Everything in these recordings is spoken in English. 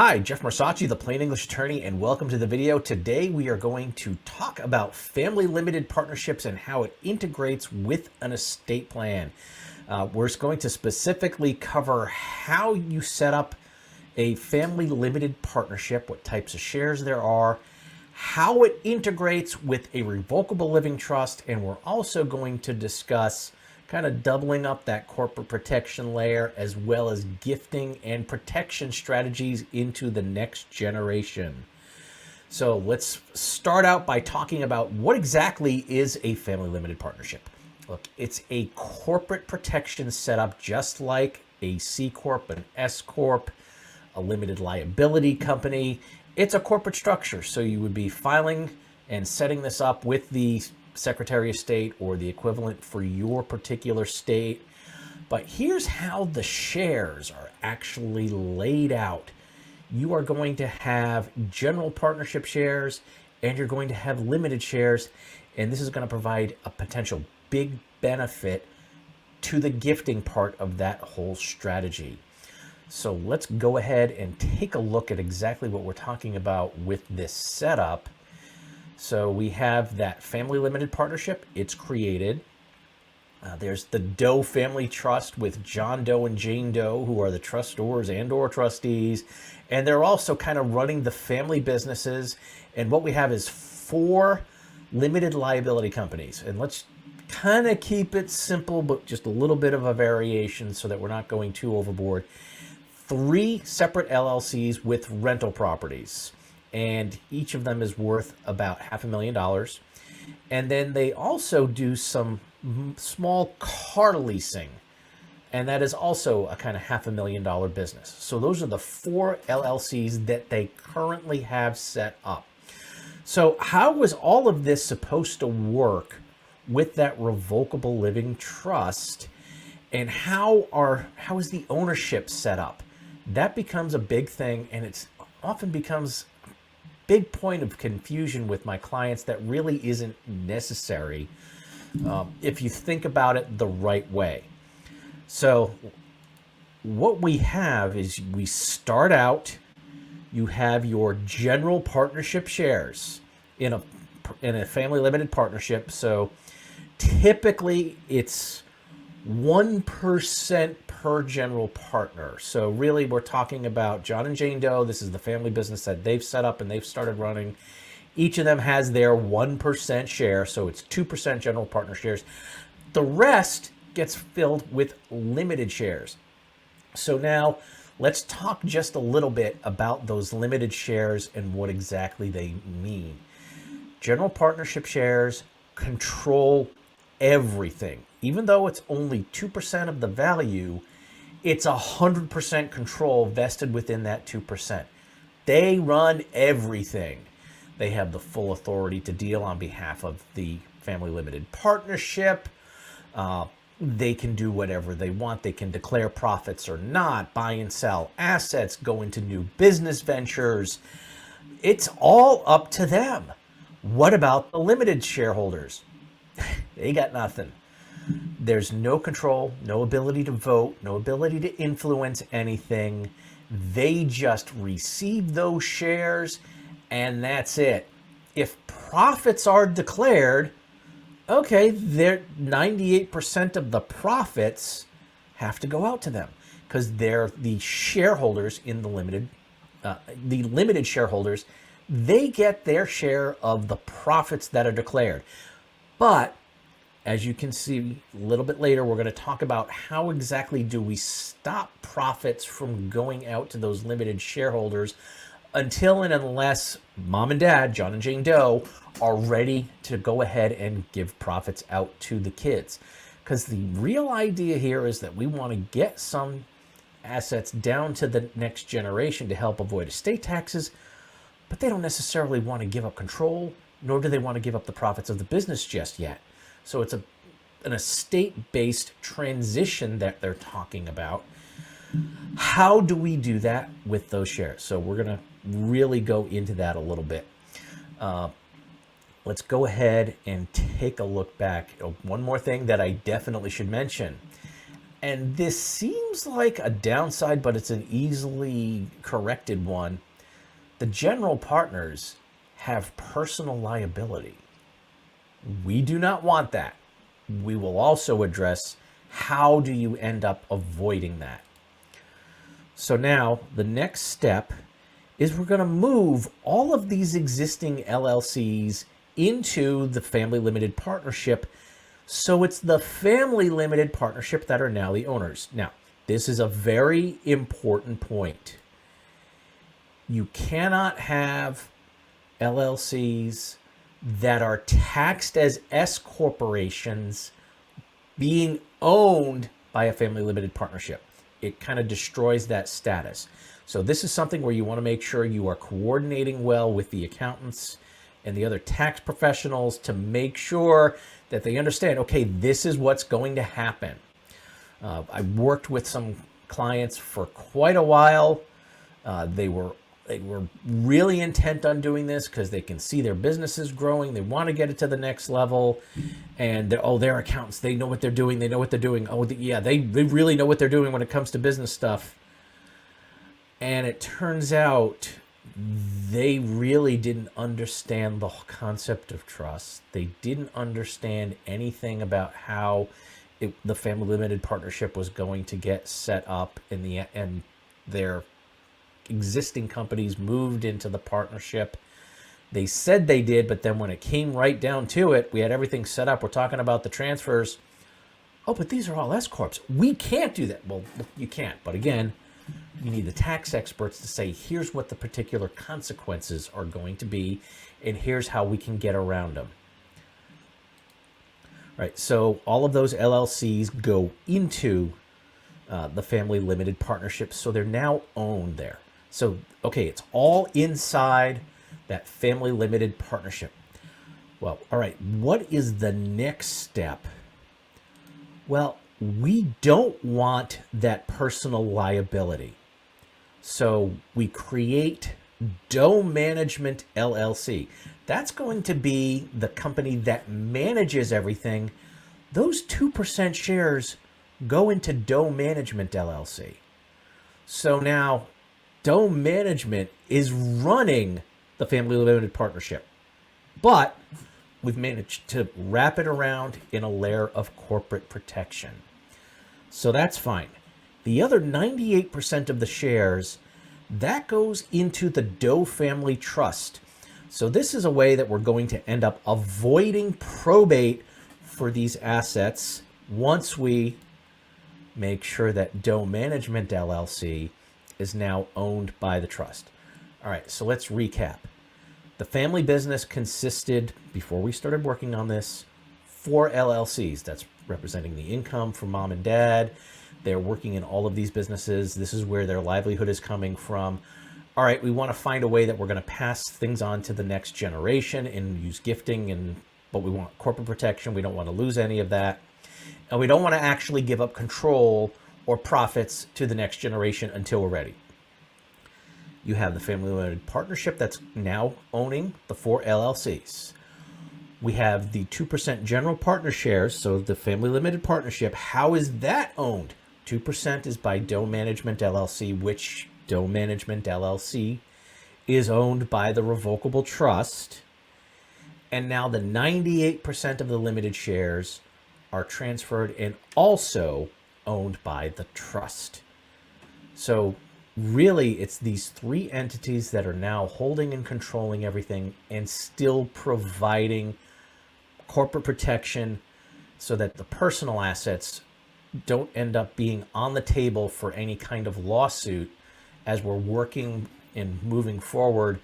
Hi, Jeff Marsocci, the Plain English Attorney, and welcome to the video. Today we are going to talk about family limited partnerships and how it integrates with an estate plan. We're going to specifically cover how you set up a family limited partnership, what types of shares there are, how it integrates with a revocable living trust, and we're also going to discuss kind of doubling up that corporate protection layer as well as gifting and protection strategies into the next generation. So let's start out by talking about what exactly is a family limited partnership. Look, it's a corporate protection setup just like a C Corp, an S Corp, a limited liability company. It's a corporate structure, so you would be filing and setting this up with the Secretary of State or the equivalent for your particular state. But here's how the shares are actually laid out. You are going to have general partnership shares and you're going to have limited shares, and this is going to provide a potential big benefit to the gifting part of that whole strategy. So let's go ahead and take a look at exactly what we're talking about with this setup. So we have that family limited partnership. It's created. There's the Doe Family Trust with John Doe and Jane Doe, who are the trustors and or trustees. And they're also kind of running the family businesses. And what we have is 4 limited liability companies. And let's kind of keep it simple, but just a little bit of a variation so that we're not going too overboard. 3 separate LLCs with rental properties, and each of them is worth about $500,000. And then they also do some small car leasing, and that is also a kind of $500,000 business. So those are the 4 LLCs that they currently have set up. So how is all of this supposed to work with that revocable living trust, and how is the ownership set up? That becomes a big thing, and it's often becomes big point of confusion with my clients that really isn't necessary if you think about it the right way. So what we have is we start out, you have your general partnership shares in a family limited partnership. So typically it's 1% per general partner. So really we're talking about John and Jane Doe. This is the family business that they've set up and they've started running. Each of them has their 1% share. So it's 2% general partner shares. The rest gets filled with limited shares. So now let's talk just a little bit about those limited shares and what exactly they mean. General partnership shares control everything. Even though it's only 2% of the value, it's 100% control vested within that 2%. They run everything. They have the full authority to deal on behalf of the family limited partnership. They can do whatever they want. They can declare profits or not, buy and sell assets, go into new business ventures. It's all up to them. What about the limited shareholders? They got nothing. There's no control, no ability to vote, no ability to influence anything. They just receive those shares and that's it. If profits are declared, okay, they're 98% of the profits have to go out to them because they're the shareholders in the limited shareholders. They get their share of the profits that are declared. But as you can see a little bit later, we're going to talk about how exactly do we stop profits from going out to those limited shareholders until and unless mom and dad, John and Jane Doe, are ready to go ahead and give profits out to the kids. Because the real idea here is that we want to get some assets down to the next generation to help avoid estate taxes, but they don't necessarily want to give up control, nor do they want to give up the profits of the business just yet. So it's an estate-based transition that they're talking about. How do we do that with those shares? So we're going to really go into that a little bit. Let's go ahead and take a look back. One more thing that I definitely should mention. And this seems like a downside, but it's an easily corrected one. The general partners have personal liability. We do not want that. We will also address how do you end up avoiding that. So now the next step is we're going to move all of these existing LLCs into the family limited partnership. So it's the family limited partnership that are now the owners. Now, this is a very important point. You cannot have LLCs that are taxed as S corporations being owned by a family limited partnership. It kind of destroys that status. So this is something where you want to make sure you are coordinating well with the accountants and the other tax professionals to make sure that they understand, okay, this is what's going to happen. I worked with some clients for quite a while. They were really intent on doing this because they can see their businesses growing. They want to get it to the next level. And they're accountants. They know what they're doing. They know what they're doing. They really know what they're doing when it comes to business stuff. And it turns out they really didn't understand the concept of trust. They didn't understand anything about how the family limited partnership was going to get set up and their existing companies moved into the partnership. They said they did, but then when it came right down to it, we had everything set up. We're talking about the transfers. Oh, but these are all S corps. We can't do that. Well, you can't. But again, you need the tax experts to say, here's what the particular consequences are going to be, and here's how we can get around them. Right. So all of those LLCs go into the family limited partnership. So they're now owned there. So, okay, it's all inside that family limited partnership. Well, all right, what is the next step? Well, we don't want that personal liability. So we create Doe Management LLC. That's going to be the company that manages everything. Those 2% shares go into Doe Management LLC. So now Doe Management is running the family limited partnership, but we've managed to wrap it around in a layer of corporate protection. So that's fine. The other 98% of the shares, that goes into the Doe Family Trust. So this is a way that we're going to end up avoiding probate for these assets once we make sure that Doe Management LLC is now owned by the trust. All right, so let's recap. The family business consisted, before we started working on this, 4 LLCs. That's representing the income from mom and dad. They're working in all of these businesses. This is where their livelihood is coming from. All right, we want to find a way that we're going to pass things on to the next generation and use gifting, but we want corporate protection. We don't want to lose any of that. And we don't want to actually give up control or profits to the next generation until we're ready. You have the family limited partnership that's now owning the 4 LLCs. We have the 2% general partner shares, so the family limited partnership. How is that owned? 2% is by Doe Management LLC, which Doe Management LLC is owned by the Revocable Trust. And now the 98% of the limited shares are transferred and also owned by the trust. So really, it's these 3 entities that are now holding and controlling everything and still providing corporate protection so that the personal assets don't end up being on the table for any kind of lawsuit as we're working and moving forward.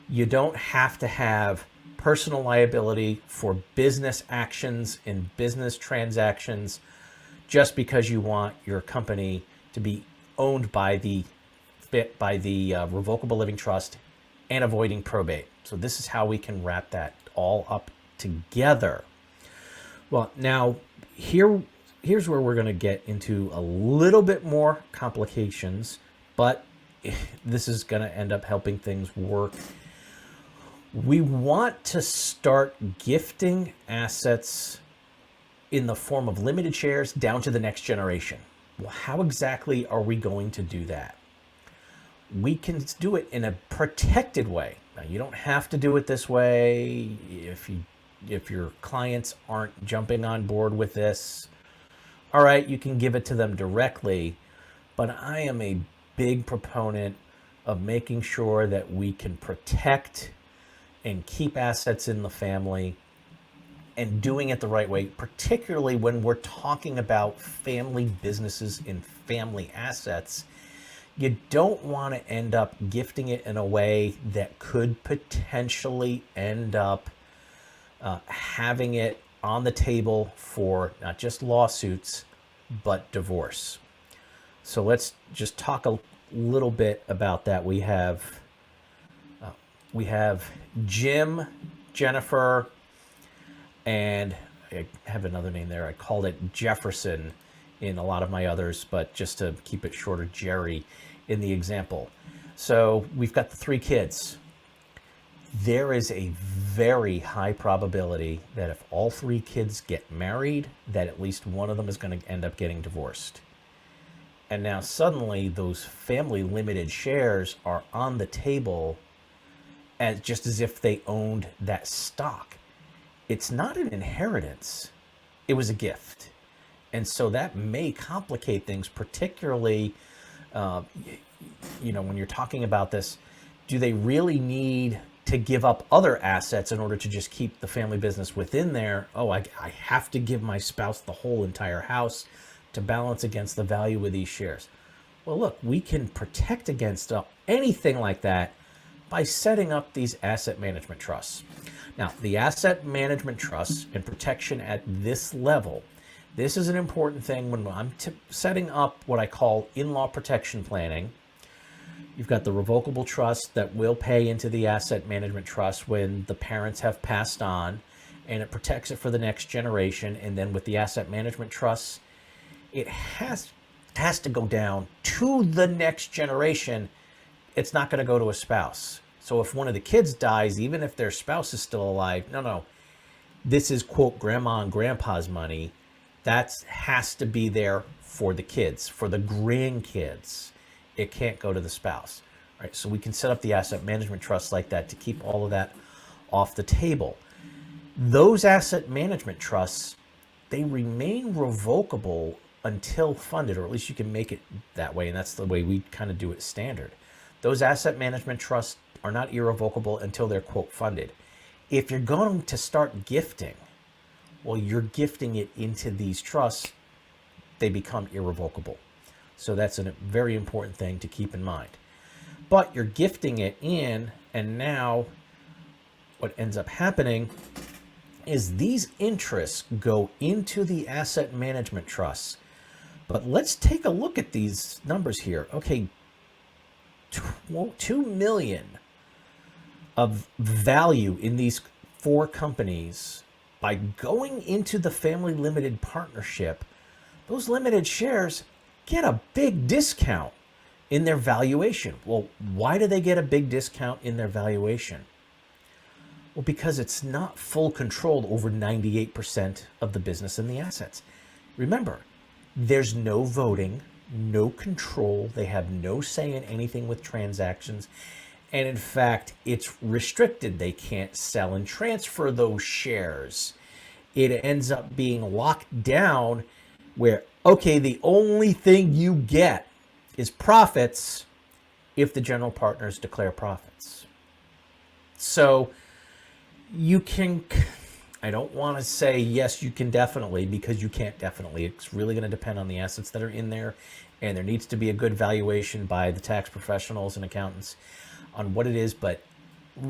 You don't have to have personal liability for business actions and business transactions just because you want your company to be owned by the Revocable Living Trust and avoiding probate. So this is how we can wrap that all up together. Well, now here's where we're going to get into a little bit more complications, but this is going to end up helping things work. We want to start gifting assets in the form of limited shares down to the next generation. Well, how exactly are we going to do that? We can do it in a protected way. Now, you don't have to do it this way. If your clients aren't jumping on board with this, all right, you can give it to them directly. But I am a big proponent of making sure that we can protect and keep assets in the family and doing it the right way, particularly when we're talking about family businesses and family assets. You don't want to end up gifting it in a way that could potentially end up having it on the table for not just lawsuits, but divorce. So let's just talk a little bit about that. We have Jim, Jennifer, and I have another name there. I called it Jefferson in a lot of my others, but just to keep it shorter, Jerry in the example. So we've got the 3 kids. There is a very high probability that if all 3 kids get married, that at least one of them is going to end up getting divorced. And now suddenly those family limited shares are on the table as just as if they owned that stock. It's not an inheritance. It was a gift. And so that may complicate things, particularly, when you're talking about this. Do they really need to give up other assets in order to just keep the family business within there? Oh, I have to give my spouse the whole entire house to balance against the value of these shares. Well, look, we can protect against anything like that by setting up these asset management trusts. Now, the asset management trusts and protection at this level, this is an important thing when I'm setting up what I call in-law protection planning. You've got the revocable trust that will pay into the asset management trust when the parents have passed on, and it protects it for the next generation. And then with the asset management trusts, it has to go down to the next generation. It's not going to go to a spouse. So if one of the kids dies, even if their spouse is still alive, no, this is, quote, grandma and grandpa's money. That has to be there for the kids, for the grandkids. It can't go to the spouse. All right, so we can set up the asset management trusts like that to keep all of that off the table. Those asset management trusts, they remain revocable until funded, or at least you can make it that way, and that's the way we kind of do it standard. Those asset management trusts are not irrevocable until they're, quote, funded. If you're going to start gifting, well, you're gifting it into these trusts, they become irrevocable. So that's a very important thing to keep in mind. But you're gifting it in, and now what ends up happening is these interests go into the asset management trusts. But let's take a look at these numbers here. Okay, $2 million of value in these 4 companies. By going into the family limited partnership, those limited shares get a big discount in their valuation. Well, why do they get a big discount in their valuation? Well, because it's not full control over 98% of the business and the assets. Remember, there's no voting, no control. They have no say in anything with transactions. And in fact, it's restricted. They can't sell and transfer those shares. It ends up being locked down where, okay, the only thing you get is profits if the general partners declare profits. So you can, I don't want to say yes, you can definitely, because you can't definitely. It's really going to depend on the assets that are in there, and there needs to be a good valuation by the tax professionals and accountants on what it is. But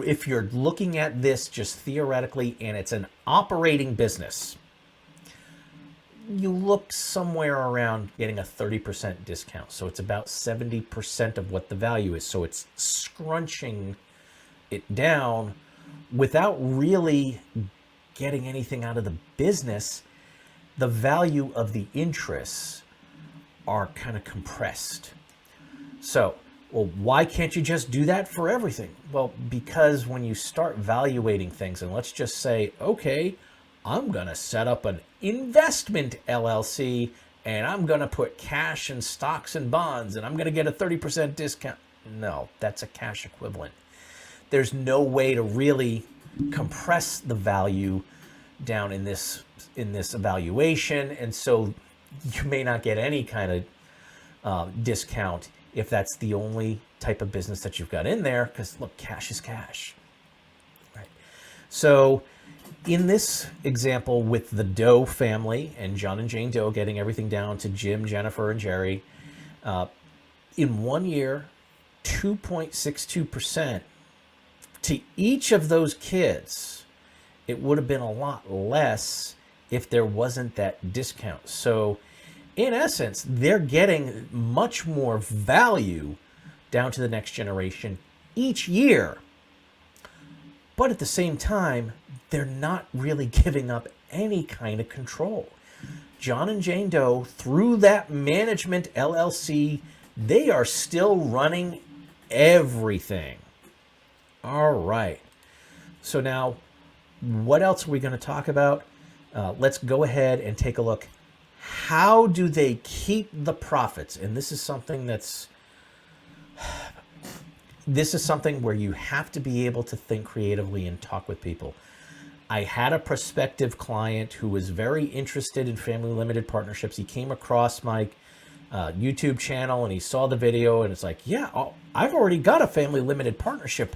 if you're looking at this just theoretically and it's an operating business, you look somewhere around getting a 30% discount. So it's about 70% of what the value is. So it's scrunching it down without really getting anything out of the business. The value of the interests are kind of compressed. So, well, why can't you just do that for everything? Well, because when you start valuating things, and let's just say, okay, I'm going to set up an investment LLC and I'm going to put cash in stocks and bonds and I'm going to get a 30% discount. No, that's a cash equivalent. There's no way to really compress the value down in this evaluation, and so you may not get any kind of discount if that's the only type of business that you've got in there, because look, cash is cash. Right. So in this example with the Doe family and John and Jane Doe getting everything down to Jim, Jennifer, and Jerry, in 1 year, 2.62% to each of those kids. It would have been a lot less if there wasn't that discount. So in essence, they're getting much more value down to the next generation each year. But at the same time, they're not really giving up any kind of control. John and Jane Doe, through that management LLC, they are still running everything. All right. So now, what else are we going to talk about? Let's go ahead and take a look. How do they keep the profits? And this is something where you have to be able to think creatively and talk with people. I had a prospective client who was very interested in family limited partnerships. He came across my YouTube channel and he saw the video and it's like, yeah, I've already got a family limited partnership.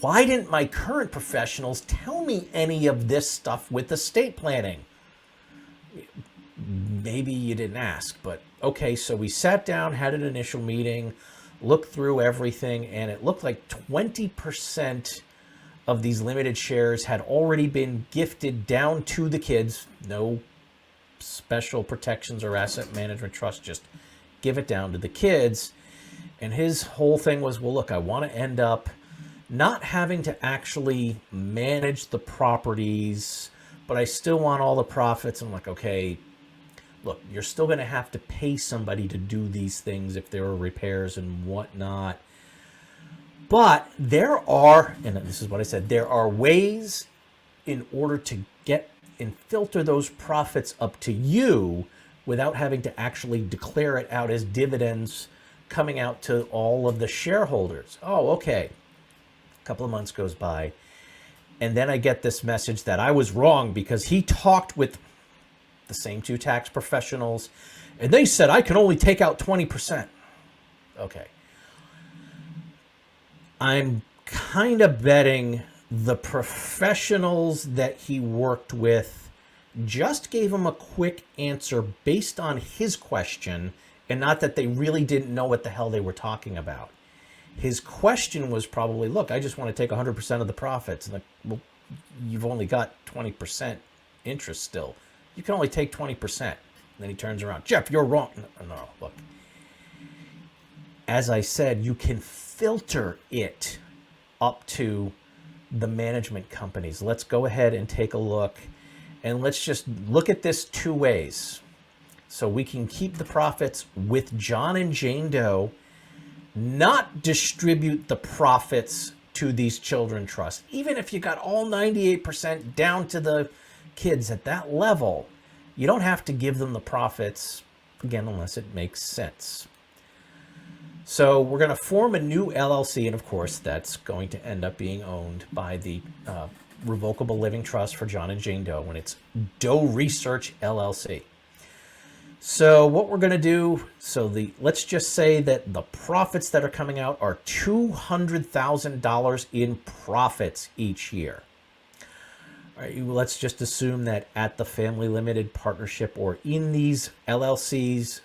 Why didn't my current professionals tell me any of this stuff with estate planning? Maybe you didn't ask, but okay, so we sat down, had an initial meeting, looked through everything, and it looked like 20% of these limited shares had already been gifted down to the kids. No special protections or asset management trust, just give it down to the kids. And his whole thing was, well, look, I want to end up not having to actually manage the properties, but I still want all the profits. I'm like, okay, look, you're still going to have to pay somebody to do these things if there are repairs and whatnot. But there are, and this is what I said, there are ways in order to get and filter those profits up to you without having to actually declare it out as dividends coming out to all of the shareholders. Oh, okay. A couple of months goes by, and then I get this message that I was wrong because he talked with the same two tax professionals, and they said I can only take out 20%. Okay. I'm kind of betting the professionals that he worked with just gave him a quick answer based on his question, and not that they really didn't know what the hell they were talking about. His question was probably, look, I just want to take 100% of the profits. And like, well, you've only got 20% interest still. You can only take 20%. And then he turns around, Jeff, you're wrong. No, look. As I said, you can filter it up to the management companies. Let's go ahead and take a look. And let's just look at this two ways. So we can keep the profits with John and Jane Doe, not distribute the profits to these children trusts. Even if you got all 98% down to the kids at that level, you don't have to give them the profits, again, unless it makes sense. So we're going to form a new LLC, and of course, that's going to end up being owned by the Revocable Living Trust for John and Jane Doe, when it's Doe Research LLC. So what we're going to do, let's just say that the profits that are coming out are $200,000 in profits each year. All right, let's just assume that at the family limited partnership or in these LLCs,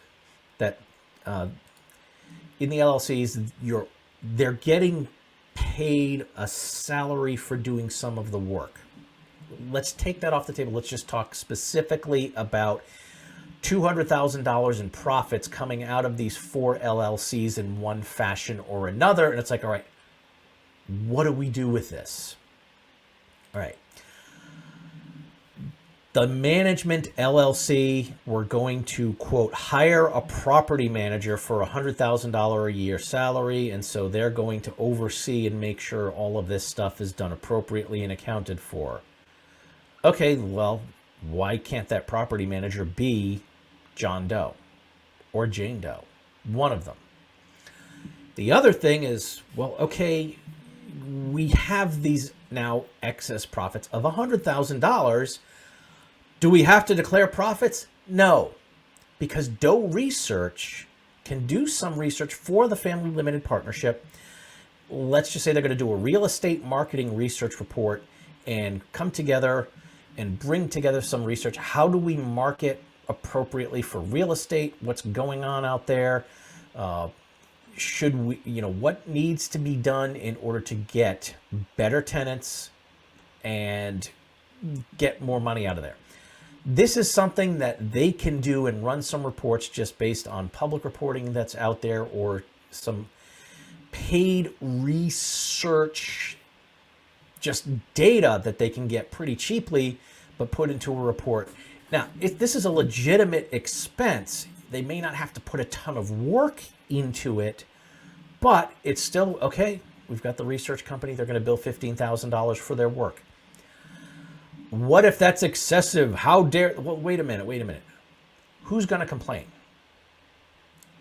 they're getting paid a salary for doing some of the work. Let's take that off the table. Let's just talk specifically about $200,000 in profits coming out of these 4 LLCs in one fashion or another. And it's like, all right, what do we do with this? All right. The management LLC, we're going to, quote, hire a property manager for $100,000 a year salary. And so they're going to oversee and make sure all of this stuff is done appropriately and accounted for. Okay, well, why can't that property manager be John Doe or Jane Doe, one of them. The other thing is, well, okay, we have these now excess profits of $100,000. Do we have to declare profits? No, because Doe Research can do some research for the family limited partnership. Let's just say they're going to do a real estate marketing research report and come together and bring together some research. How do we market appropriately for real estate? What's going on out there? Should we, what needs to be done in order to get better tenants and get more money out of there? This is something that they can do and run some reports just based on public reporting that's out there or some paid research, just data that they can get pretty cheaply, but put into a report. Now, if this is a legitimate expense, they may not have to put a ton of work into it, but it's still, okay, we've got the research company, they're going to bill $15,000 for their work. What if that's excessive? How dare, well, wait a minute. Who's going to complain?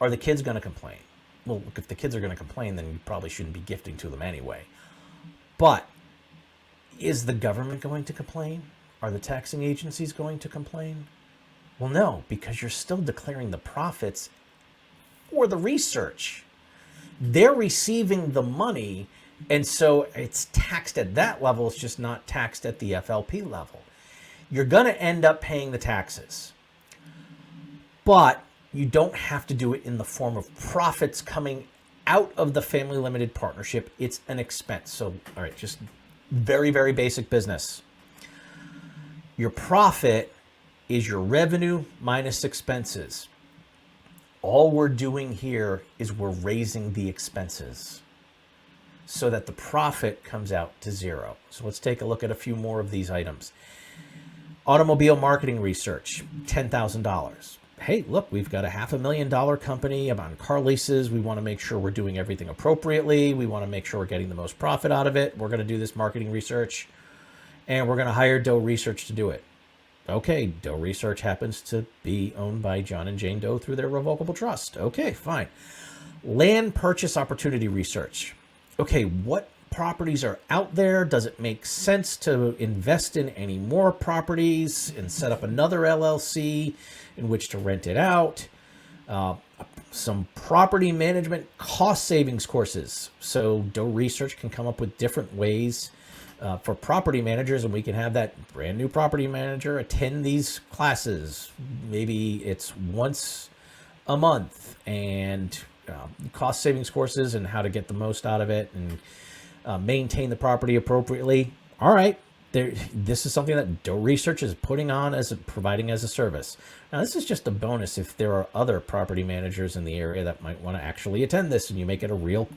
Are the kids going to complain? Well, look, if the kids are going to complain, then you probably shouldn't be gifting to them anyway. But is the government going to complain? Are the taxing agencies going to complain? Well, no, because you're still declaring the profits for the research. They're receiving the money, and so it's taxed at that level. It's just not taxed at the FLP level. You're going to end up paying the taxes, but you don't have to do it in the form of profits coming out of the family limited partnership. It's an expense. So, all right, just very, very basic business. Your profit is your revenue minus expenses. All we're doing here is we're raising the expenses so that the profit comes out to zero. So let's take a look at a few more of these items. Automobile marketing research, $10,000. Hey, look, we've got a $500,000 company on car leases. We want to make sure we're doing everything appropriately. We want to make sure we're getting the most profit out of it. We're going to do this marketing research, and we're going to hire Doe Research to do it. Okay, Doe Research happens to be owned by John and Jane Doe through their revocable trust. Okay, fine. Land purchase opportunity research. Okay, what properties are out there? Does it make sense to invest in any more properties and set up another LLC in which to rent it out? Some property management cost savings courses. So Doe Research can come up with different ways for property managers, and we can have that brand new property manager attend these classes. Maybe it's once a month, and cost savings courses and how to get the most out of it and maintain the property appropriately. All right, this is something that Doe Research is putting on as providing as a service. Now, this is just a bonus if there are other property managers in the area that might want to actually attend this, and you make it a real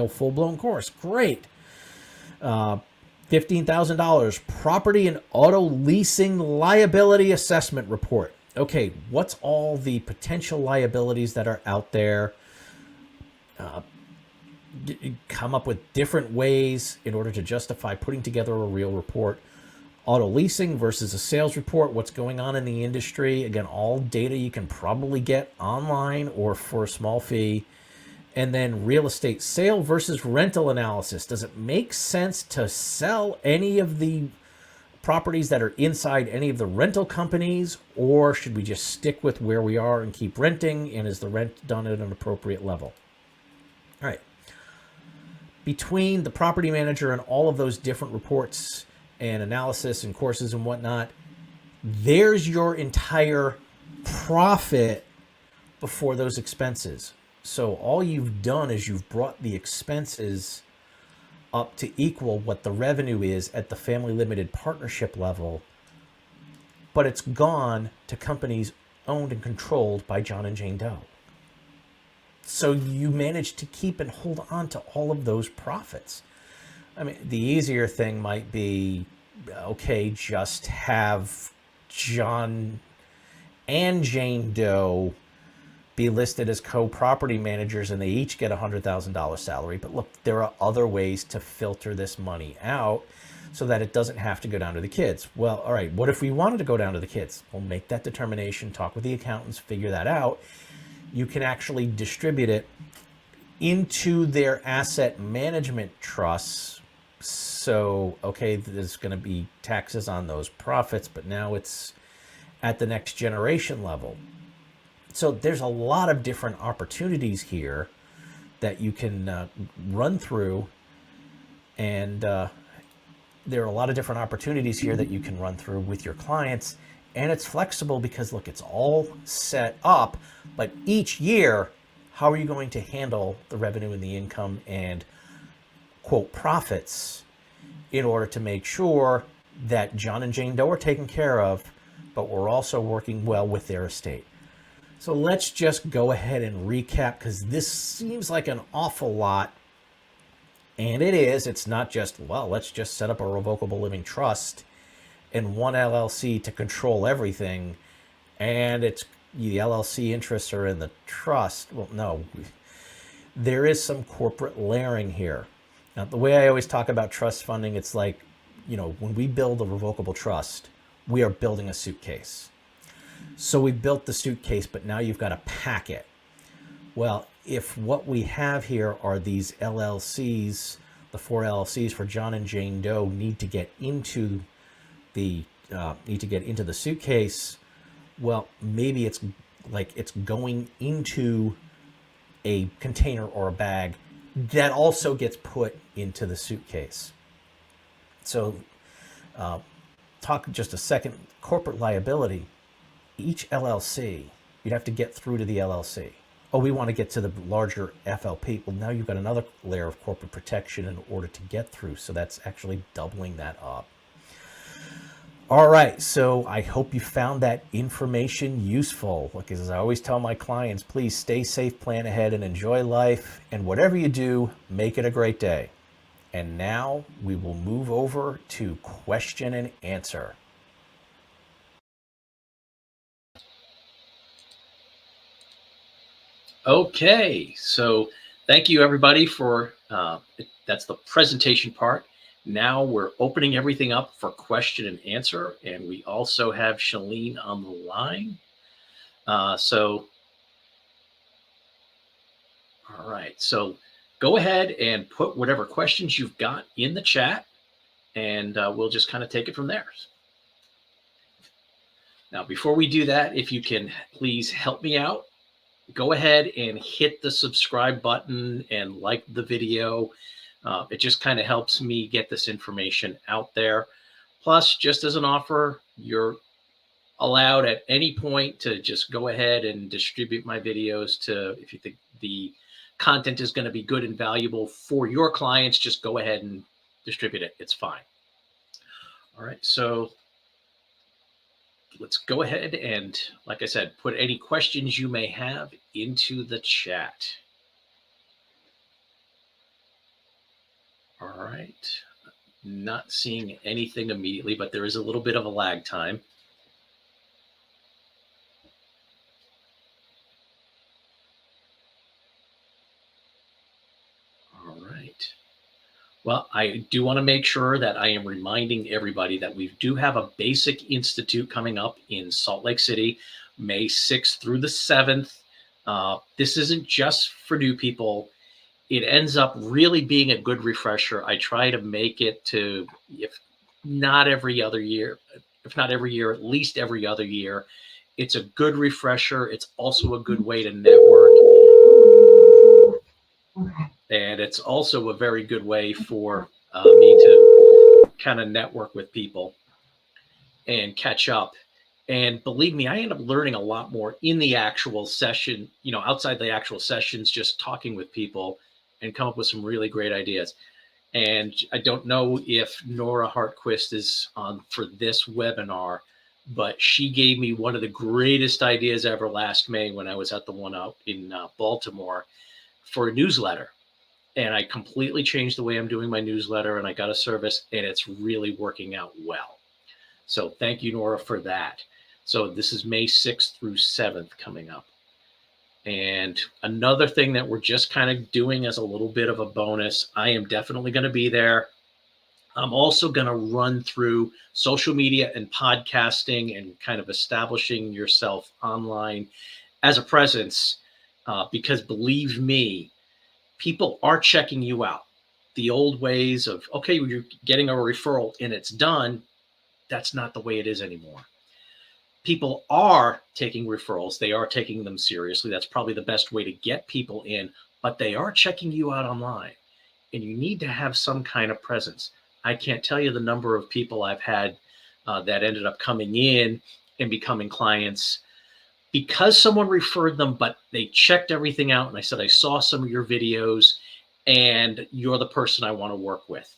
full-blown course. Great. $15,000 property and auto leasing liability assessment report. Okay, what's all the potential liabilities that are out there? Come up with different ways in order to justify putting together a real report. Auto leasing versus a sales report. What's going on in the industry? Again, all data you can probably get online or for a small fee. And then real estate sale versus rental analysis. Does it make sense to sell any of the properties that are inside any of the rental companies, or should we just stick with where we are and keep renting? And is the rent done at an appropriate level? All right. Between the property manager and all of those different reports and analysis and courses and whatnot, there's your entire profit before those expenses. So all you've done is you've brought the expenses up to equal what the revenue is at the family limited partnership level, but it's gone to companies owned and controlled by John and Jane Doe. So you managed to keep and hold on to all of those profits. I mean, the easier thing might be, okay, just have John and Jane Doe be listed as co-property managers and they each get a $100,000 salary. But look, there are other ways to filter this money out so that it doesn't have to go down to the kids. Well, all right, what if we wanted to go down to the kids? We'll make that determination, talk with the accountants, figure that out. You can actually distribute it into their asset management trusts. So, okay, there's going to be taxes on those profits, but now it's at the next generation level. So there's a lot of different opportunities here that you can run through, and there are a lot of different opportunities here that you can run through with your clients. And it's flexible because, look, it's all set up, but each year, how are you going to handle the revenue and the income and, quote, profits in order to make sure that John and Jane Doe are taken care of, but we're also working well with their estate? So let's just go ahead and recap, because this seems like an awful lot. And it is. It's not just, well, let's just set up a revocable living trust and one LLC to control everything, and it's the LLC interests are in the trust. Well, no, there is some corporate layering here. Now, the way I always talk about trust funding, it's like, when we build a revocable trust, we are building a suitcase. So we built the suitcase, but now you've got to pack it. Well, if what we have here are these LLCs, the 4 LLCs for John and Jane Doe need to get into the suitcase, well, maybe it's like it's going into a container or a bag that also gets put into the suitcase. So talk just a second, corporate liability. Each LLC, you'd have to get through to the LLC. Oh, we want to get to the larger FLP. Well, now you've got another layer of corporate protection in order to get through. So that's actually doubling that up. All right, so I hope you found that information useful. Look, as I always tell my clients, please stay safe, plan ahead, and enjoy life. And whatever you do, make it a great day. And now we will move over to question and answer. Okay, so thank you everybody for, that's the presentation part. Now we're opening everything up for question and answer, and we also have Shalene on the line. All right, so go ahead and put whatever questions you've got in the chat, and we'll just kind of take it from there. Now, before we do that, if you can please help me out, go ahead and hit the subscribe button and like the video. It just kind of helps me get this information out there. Plus, just as an offer, you're allowed at any point to just go ahead and distribute my videos to, if you think the content is going to be good and valuable for your clients, just go ahead and distribute it. It's fine. All right, so let's go ahead and, like I said, put any questions you may have into the chat. All right, not seeing anything immediately, but there is a little bit of a lag time. All right. Well, I do want to make sure that I am reminding everybody that we do have a Basic Institute coming up in Salt Lake City, May 6th through the 7th. This isn't just for new people. It ends up really being a good refresher. I try to make it to, if not every other year, at least every other year. It's a good refresher. It's also a good way to network. And it's also a very good way for me to kind of network with people and catch up. And believe me, I end up learning a lot more in the actual session, outside the actual sessions, just talking with people and come up with some really great ideas. And I don't know if Nora Hartquist is on for this webinar, but she gave me one of the greatest ideas ever last May when I was at the one out in Baltimore for a newsletter. And I completely changed the way I'm doing my newsletter, and I got a service, and it's really working out well. So thank you, Nora, for that. So this is May 6th through 7th coming up. And another thing that we're just kind of doing as a little bit of a bonus, I am definitely going to be there. I'm also going to run through social media and podcasting and kind of establishing yourself online as a presence, because believe me, people are checking you out. The old ways of, okay, you're getting a referral and it's done, that's not the way it is anymore. People are taking referrals. They are taking them seriously. That's probably the best way to get people in, but they are checking you out online, and you need to have some kind of presence. I can't tell you the number of people I've had that ended up coming in and becoming clients because someone referred them, but they checked everything out. And I said, I saw some of your videos and you're the person I want to work with.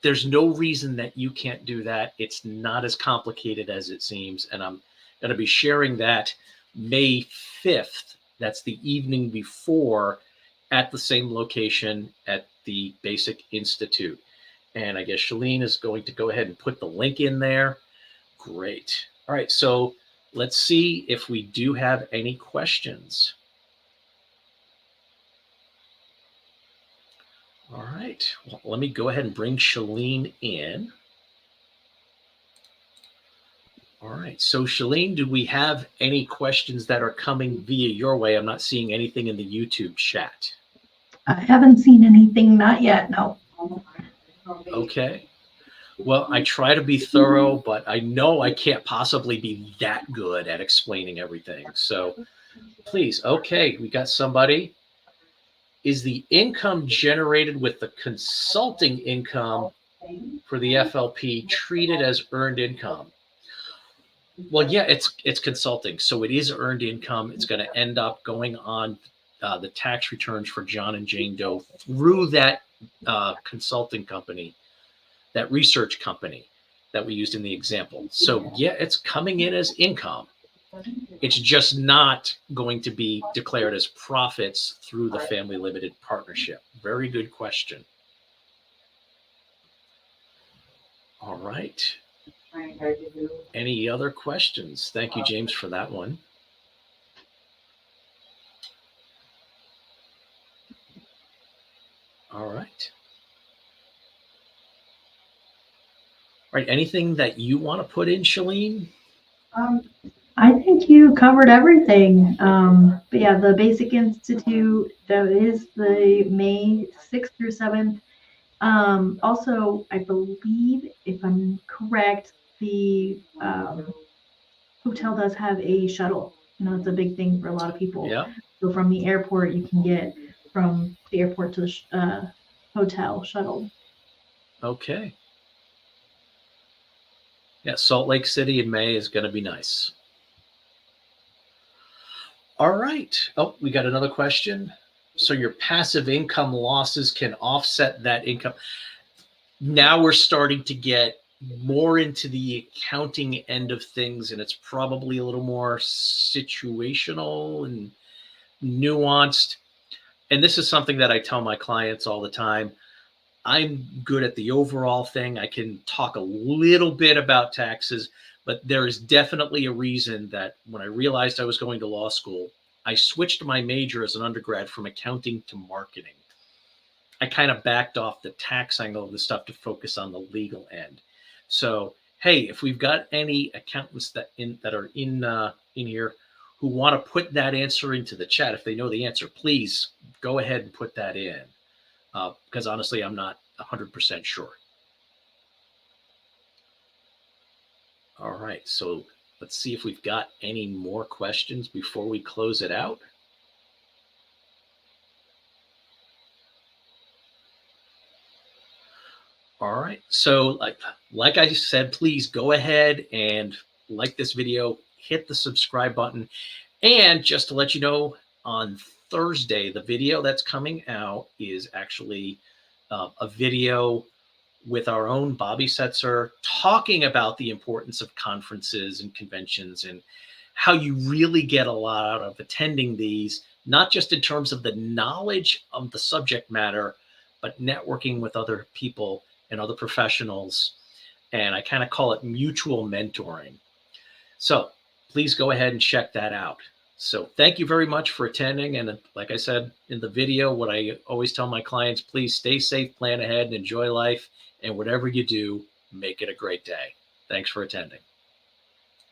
There's no reason that you can't do that. It's not as complicated as it seems. And I'm going to be sharing that May 5th. That's the evening before at the same location at the Basic Institute. And I guess Shalene is going to go ahead and put the link in there. Great. All right. So let's see if we do have any questions. All right. Well, let me go ahead and bring Shalene in. All right. So Shalene, do we have any questions that are coming via your way? I'm not seeing anything in the YouTube chat. I haven't seen anything, not yet, no. Okay. Well, I try to be thorough, but I know I can't possibly be that good at explaining everything. So please, okay, we got somebody. Is the income generated with the consulting income for the FLP treated as earned income? Well, yeah, it's consulting, so it is earned income. It's going to end up going on the tax returns for John and Jane Doe through that consulting company, that research company that we used in the example. So yeah, it's coming in as income. It's just not going to be declared as profits through the family limited partnership. Very good question. All right. Any other questions? Thank you, James, for that one. All right. All right. Anything that you want to put in, Shalene? I think you covered everything. But yeah, the Basic Institute, that is the May 6th through 7th. Also, I believe, if I'm correct, the hotel does have a shuttle. You know, it's a big thing for a lot of people. Yeah. So from the airport, you can get from the airport to the hotel shuttle. Okay. Yeah, Salt Lake City in May is going to be nice. All right. Oh, we got another question. So your passive income losses can offset that income. Now we're starting to get more into the accounting end of things, and it's probably a little more situational and nuanced. And this is something that I tell my clients all the time. I'm good at the overall thing. I can talk a little bit about taxes, but there is definitely a reason that when I realized I was going to law school, I switched my major as an undergrad from accounting to marketing. I kind of backed off the tax angle of the stuff to focus on the legal end. So, hey, if we've got any accountants that are in here who want to put that answer into the chat, if they know the answer, please go ahead and put that in. Because honestly, I'm not 100% sure. All right, so let's see if we've got any more questions before we close it out. All right, so like I said, please go ahead and like this video, hit the subscribe button, and just to let you know, on Thursday, the video that's coming out is actually a video with our own Bobby Setzer talking about the importance of conferences and conventions and how you really get a lot out of attending these, not just in terms of the knowledge of the subject matter, but networking with other people and other professionals. And I kind of call it mutual mentoring. So please go ahead and check that out. So thank you very much for attending. And like I said in the video, what I always tell my clients, please stay safe, plan ahead, and enjoy life. And whatever you do, make it a great day. Thanks for attending.